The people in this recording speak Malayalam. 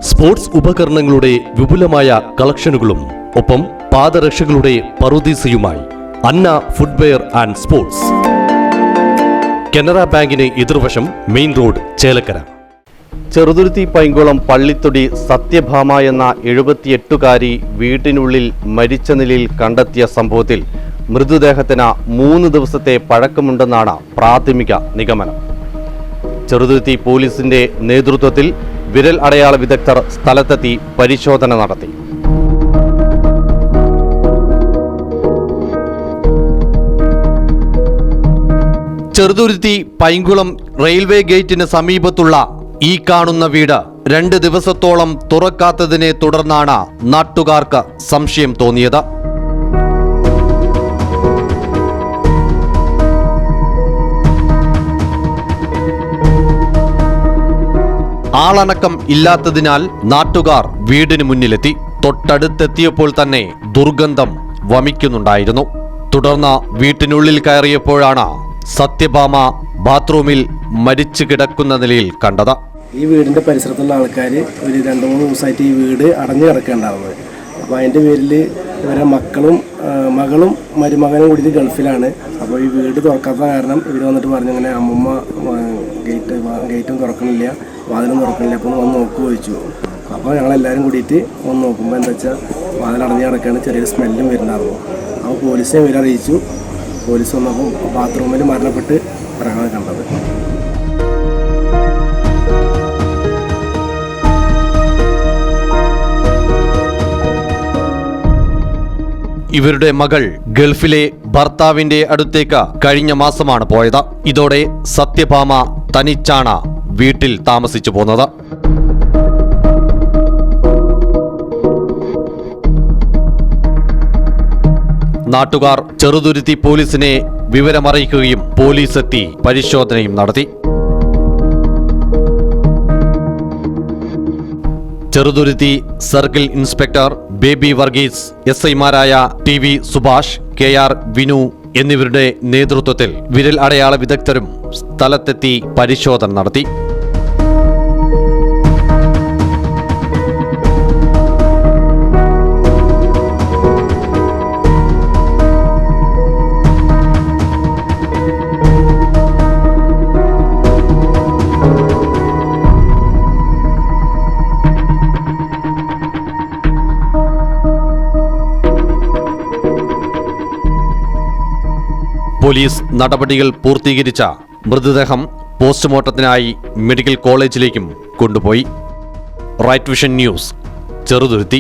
സ്പോർട്സ് ഉപകരണങ്ങളുടെ വിപുലമായ കളക്ഷനുകളും ഒപ്പം പാദരക്ഷകളുടെ പറുദീസയുമായി അന്ന ഫുട്വെയർ ആൻഡ് സ്പോർട്സ്. കനറ ബാങ്കിന് എതിർവശം മെയിൻ റോഡ്, ചേലക്കര. ചെറുതുരുത്തി പൈങ്കുളം പള്ളിത്തൊടി സത്യഭാമ എന്ന 78-കാരി വീട്ടിനുള്ളിൽ മരിച്ച നിലയിൽ കണ്ടെത്തിയ സംഭവത്തിൽ മൃതദേഹത്തിന് 3 ദിവസത്തെ പഴക്കമുണ്ടെന്നാണ് പ്രാഥമിക നിഗമനം. ചെറുതുരുത്തി പോലീസിന്റെ നേതൃത്വത്തിൽ വിരൽ അടയാള വിദഗ്ധർ സ്ഥലത്തെത്തി പരിശോധന നടത്തി. ചെറുതുരുത്തി പൈങ്കുളം റെയിൽവേ ഗേറ്റിന് സമീപത്തുള്ള ഈ കാണുന്ന വീട് 2 ദിവസത്തോളം തുറക്കാത്തതിനെ തുടർന്നാണ് നാട്ടുകാർക്ക് സംശയം തോന്നിയത്. ആളനക്കം ഇല്ലാത്തതിനാൽ നാട്ടുകാർ വീടിന് മുന്നിലെത്തി. തൊട്ടടുത്തെത്തിയപ്പോൾ തന്നെ ദുർഗന്ധം വമിക്കുന്നുണ്ടായിരുന്നു. തുടർന്ന് വീട്ടിനുള്ളിൽ കയറിയപ്പോഴാണ് സത്യഭാമ ബാത്റൂമിൽ മരിച്ചു കിടക്കുന്ന നിലയിൽ കണ്ടത്. ഈ വീടിൻ്റെ പരിസരത്തുള്ള ആൾക്കാർ ഒരു 2-3 ദിവസമായിട്ട് ഈ വീട് അടഞ്ഞു കിടക്കേണ്ടാവുന്നത്. അപ്പോൾ അതിൻ്റെ പേരിൽ ഇവരെ മകളും മരുമകനും കൂടി ഗൾഫിലാണ്. അപ്പോൾ ഈ വീട് തുറക്കാത്ത കാരണം ഇവർ വന്നിട്ട് പറഞ്ഞു, ഇങ്ങനെ അമ്മമ്മ ഗേറ്റും തുറക്കണില്ല, വാതിലും തുറക്കണില്ല, അപ്പോൾ വന്ന് നോക്കുക ചോദിച്ചു. അപ്പോൾ ഞങ്ങളെല്ലാവരും കൂടിയിട്ട് വന്ന് നോക്കുമ്പോൾ എന്താ വെച്ചാൽ വാതിൽ അടഞ്ഞു കിടക്കുകയാണ്, ചെറിയൊരു സ്മെല്ലും വരുന്നുണ്ടായിരുന്നു. അപ്പോൾ പോലീസിനെ ഇവരറിയിച്ചു. പോലീസ് വന്നപ്പോൾ ബാത്റൂമിൽ മരണപ്പെട്ട് കിടക്കാണ് കണ്ടത്. ഇവരുടെ മകൾ ഗൾഫിലെ ഭർത്താവിന്റെ അടുത്തേക്ക് കഴിഞ്ഞ മാസമാണ് പോയത്. ഇതോടെ സത്യഭാമ തനിച്ചാണ് വീട്ടിൽ താമസിച്ചു പോന്നത്. നാട്ടുകാർ ചെറുതുരുത്തി പോലീസിനെ വിവരമറിയിക്കുകയും പോലീസ് എത്തി പരിശോധനയും നടത്തി. ചെറുതുരുത്തി സർക്കിൾ ഇൻസ്പെക്ടർ ബേബി വർഗീസ്, SI-മാരായ TV സുഭാഷ്, KR വിനു എന്നിവരുടെ നേതൃത്വത്തിൽ വിരൽ അടയാള വിദഗ്ധരും സ്ഥലത്തെത്തി പരിശോധന നടത്തി. പോലീസ് നടപടികൾ പൂർത്തീകരിച്ച മൃതദേഹം പോസ്റ്റ്മോർട്ടത്തിനായി മെഡിക്കൽ കോളേജിലേക്കും കൊണ്ടുപോയി. Right Vision News, Cheruthuruthy.